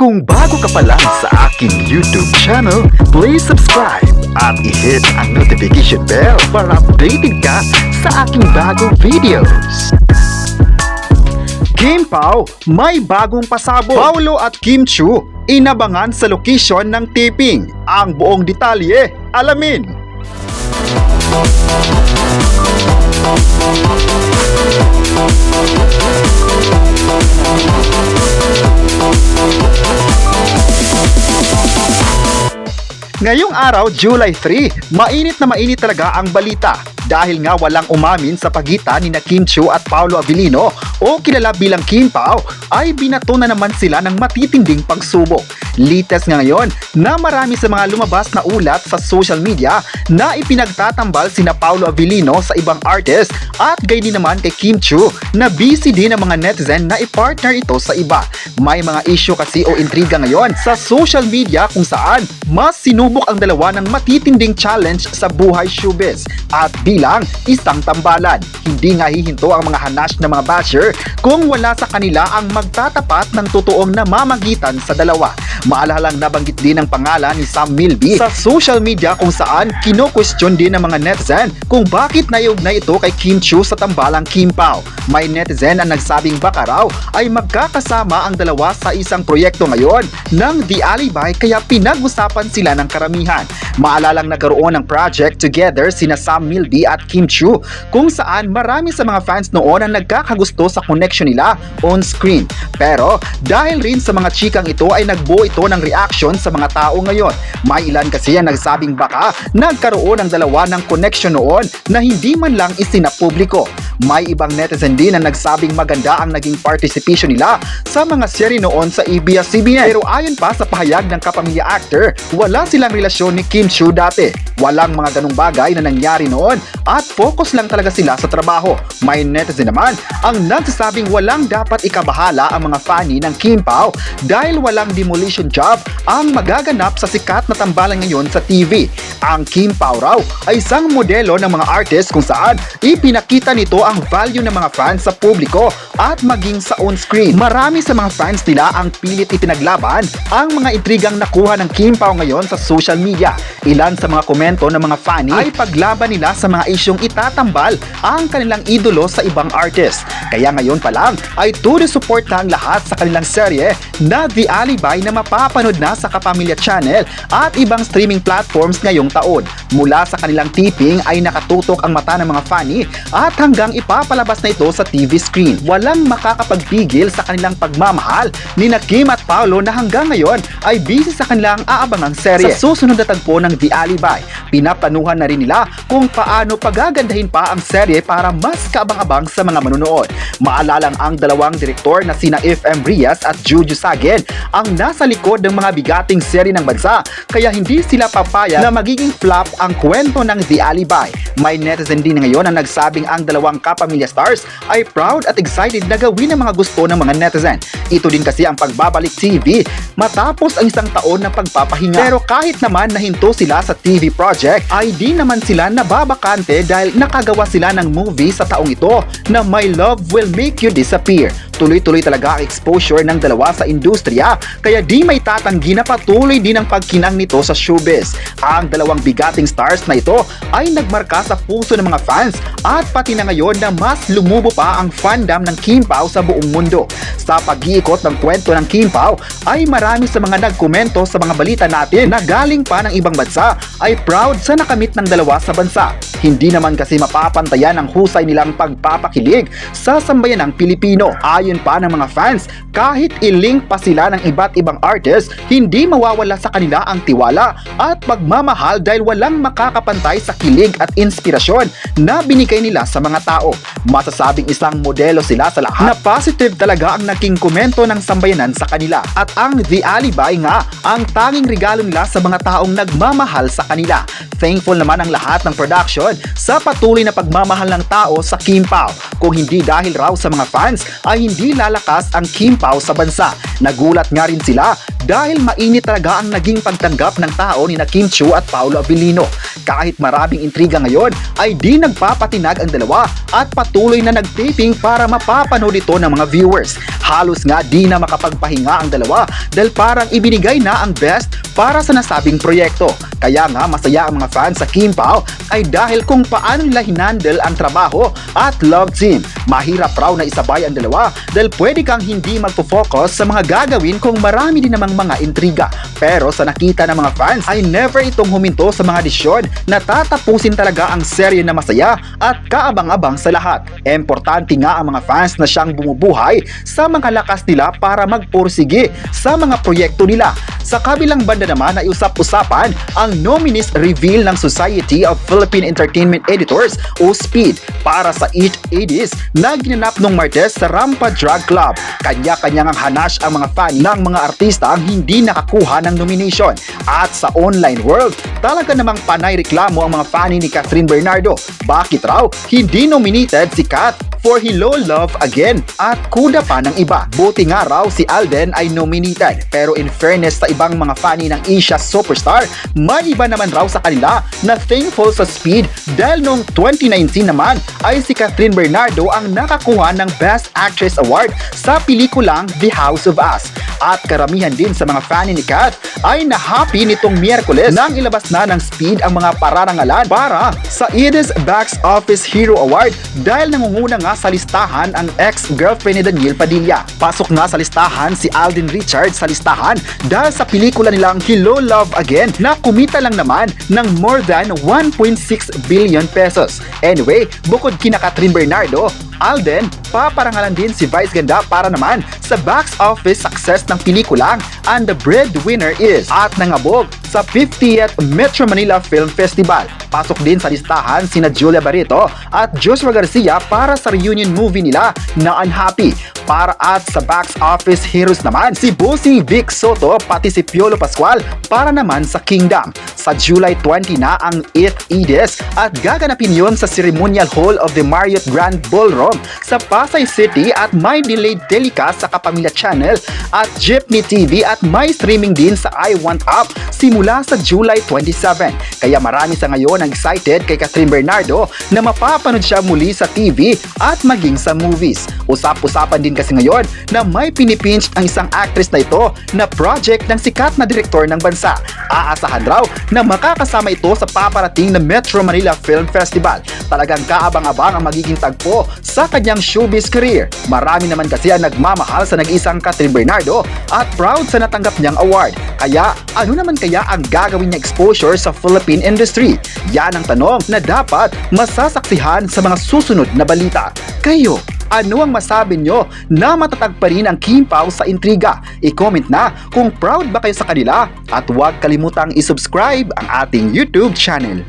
Kung bago ka pa lang sa aking YouTube channel, please subscribe at i-hit ang notification bell para updated ka sa aking bagong videos. Kim Pao, may bagong pasabog. Paolo at Kim Chiu, inabangan sa location ng taping. Ang buong detalye, alamin. Ngayong araw, July 3, mainit na mainit talaga ang balita dahil nga walang umamin sa pagitan ni Kim Chiu at Paolo Avellino o kilala bilang Kim Pao ay binato na naman sila ng matitinding pagsubok. Latest nga ngayon na marami sa mga lumabas na ulat sa social media na ipinagtatambal sina Paolo Avellino sa ibang artist at gayon din naman kay Kim Chiu na busy din ang mga netizen na i-partner ito sa iba. May mga issue kasi o intriga ngayon sa social media kung saan mas sinubok ang dalawa ng matitinding challenge sa buhay showbiz at bilang isang tambalan. Hindi nga hihinto ang mga hanash na mga basher kung wala sa kanila ang magtatapat ng totoong namamagitan sa dalawa. Maalalang nabanggit din ang pangalan ni Sam Milby sa social media kung saan kino-question din ng mga netizen kung bakit naiugnay ito kay Kim Chiu sa tambalang Kim Pao. May netizen ang nagsabing baka raw ay magkakasama ang dalawa sa isang proyekto ngayon ng The Alibi kaya pinag-usapan sila ng karamihan. Maalalang nagkaroon ng project together sina Sam Milby at Kim Chiu kung saan marami sa mga fans noon ang nagkakagusto sa connection nila on screen. Pero dahil rin sa mga chikang ito ay nagbuo ito ng reaction sa mga tao ngayon. May ilan kasi ang nagsabing baka nagkaroon ng dalawa ng connection noon na hindi man lang isinapubliko. May ibang netizen din na nagsabing maganda ang naging participation nila sa mga serye noon sa ABS-CBN. Pero ayon pa sa pahayag ng kapamilya actor, wala silang relasyon ni Kim Chiu dati. Walang mga ganung bagay na nangyari noon at focus lang talaga sila sa trabaho. May netizen naman ang nagsasabing walang dapat ikabahala ang mga funny ng Kim Pao dahil walang demolition job ang magaganap sa sikat na tambalan ngayon sa TV. Ang Kim Pao raw ay isang modelo ng mga artist kung saan ipinakita nito ang value ng mga fans sa publiko at maging sa on-screen. Marami sa mga fans nila ang pilit ipinaglaban ang mga intrigang nakuha ng Kim Pao ngayon sa social media. Ilan sa mga komento ng mga funny ay paglaban nila sa mga isyong itatambal ang kanilang idolo sa ibang artist. Kaya ngayon pa lang ay tuloy support na ang lahat sa kanilang serye na The Alibi na mapapanood na sa Kapamilya Channel at ibang streaming platforms ngayong taon. Mula sa kanilang taping ay nakatutok ang mata ng mga funny at hanggang ipapalabas na ito sa TV screen. Walang makakapagpigil sa kanilang pagmamahal ni Kim at Paolo na hanggang ngayon ay busy sa kanilang aabangang serye. Sa susunod na tagpo ng The Alibi, pinaplanuhan na rin nila kung paano pagagandahin pa ang serye para mas kaabang-abang sa mga manunood. Maalalang ang dalawang direktor na sina F.M. Rias at Juju Sagen ang nasa likod ng mga bigating serye ng bansa kaya hindi sila papayag na magiging flop ang kwento ng The Alibi. May netizen din ngayon ang nagsabing ang dalawang kapamilya stars ay proud at excited na gawin ang mga gusto ng mga netizen. Ito din kasi ang pagbabalik TV matapos ang isang taon ng pagpapahinga. Pero kahit naman nahinto sila sa TV project ay di naman sila nababakante dahil nakagawa sila ng movie sa taong ito na My Love Will Make You Disappear. Tuloy-tuloy talaga ang exposure ng dalawa sa industriya kaya di may tatanggi na patuloy din ang pagkinang nito sa showbiz. Ang dalawang bigating stars na ito ay nagmarka sa puso ng mga fans at pati na ngayon na mas lumubo pa ang fandom ng Kim Pao sa buong mundo. Sa pag-iikot ng kwento ng Kim Pao ay marami sa mga nagkomento sa mga balita natin na galing pa ng ibang bansa ay proud sa nakamit ng dalawa sa bansa. Hindi naman kasi mapapantayan ang husay nilang pagpapakilig sa sambayanang Pilipino. Ayon pa ng mga fans, kahit i-link pa sila ng iba't ibang artist, hindi mawawala sa kanila ang tiwala at pagmamahal dahil walang makakapantay sa kilig at inspirasyon na binigay nila sa mga tao. Masasabing isang modelo sila sa lahat na positive talaga ang naging komento ng sambayanan sa kanila. At ang The Alibi nga ang tanging regalo nila sa mga taong nagmamahal sa kanila. Thankful naman ang lahat ng production sa patuloy na pagmamahal ng tao sa Kim Pao. Kung hindi dahil raw sa mga fans ay hindi lalakas ang Kim Pao sa bansa. Nagulat nga rin sila dahil mainit talaga ang naging pagtanggap ng tao ni Kim Chiu at Paolo Abilino. Kahit maraming intriga ngayon ay di nagpapatinag ang dalawa at patuloy na nagtaping para mapapanood ito ng mga viewers. Halos nga di na makapagpahinga ang dalawa dahil parang ibinigay na ang best para sa nasabing proyekto. Kaya nga masaya ang mga fans sa Kim Pao ay dahil kung paano nila hinandle ang trabaho at love team. Mahirap raw na isabay ang dalawa dahil pwede kang hindi magpo-focus sa mga gagawin kung marami din namang mga intriga. Pero sa nakita ng mga fans ay never itong huminto sa mga desisyon na tatapusin talaga ang serye na masaya at kaabang-abang sa lahat. Importante nga ang mga fans na siyang bumubuhay sa mga lakas nila para magpursige sa mga proyekto nila. Sa kabilang banda naman ay usap-usapan ang nominees reveal ng Society of Philippine Entertainment Editors o SPEED para sa Eat 80s na ginanap ng Martes sa Rampa Drag Club. Kanya-kanyang hanash ang mga fan ng mga artista ang hindi nakakuha ng nomination. At sa online world, talaga namang panay reklamo ang mga fan ni Catherine Bernardo. Bakit raw hindi nominated si Kat for Hello Love Again at kuda pa ng iba? Buti nga raw si Alden ay nominated, pero in fairness sa ibang mga fani ng Asia Superstar, may iba naman raw sa kanila na thankful sa SPEED dahil noong 2019 naman ay si Catherine Bernardo ang nakakuha ng Best Actress Award sa pelikulang The House of Us. At karamihan din sa mga fan ni Kat ay na-happy nitong Miyerkules nang ilabas na ng SPEED ang mga pararangalan para sa Edis Box Office Hero Award dahil nangunguna nga sa listahan ang ex-girlfriend ni Daniel Padilla. Pasok nga sa listahan si Alden Richards sa listahan dahil sa pelikula nilang Hello Love Again na kumita lang naman ng more than 1.6 billion pesos. Anyway, bukod kina Catherine Bernardo, Alden, paparangalan din si Vice Ganda para naman sa box office success ng pelikulang And the Breadwinner Is at nangabog sa 50th Metro Manila Film Festival. Pasok din sa listahan sina Julia Barreto at Joshua Garcia para sa reunion movie nila na Unhappy. Para at sa box office heroes naman si Bossing Vic Soto pati si Piolo Pascual para naman sa Kingdom. Sa July 20 na ang Eat 80s at gaganapin yon sa Ceremonial Hall of the Marriott Grand Ballroom sa Pasay City at may delayed telecast sa Kapamilya Channel at Jeepney TV at may streaming din sa I Want Up simula sa July 27. Kaya marami sa ngayon ang excited kay Catherine Bernardo na mapapanood siya muli sa TV at maging sa movies. Usap-usapan din kasi ngayon na may pinipinch ang isang actress na ito na project ng sikat na direktor ng bansa. Aasahan raw na makakasama ito sa paparating na Metro Manila Film Festival. Talagang kaabang-abang ang magiging tagpo sa kanyang showbiz career. Marami naman kasi ang nagmamahal sa nag-isang Catherine Bernardo at proud sa natanggap niyang award. Kaya ano naman kaya ang gagawin niya exposure sa Philippine industry? Yan ang tanong na dapat masasaksihan sa mga susunod na balita. Kayo, ano ang masabi nyo na matatag pa rin ang Kim Pao sa intriga? I-comment na kung proud ba kayo sa kanila at huwag kalimutang isubscribe ang ating YouTube channel.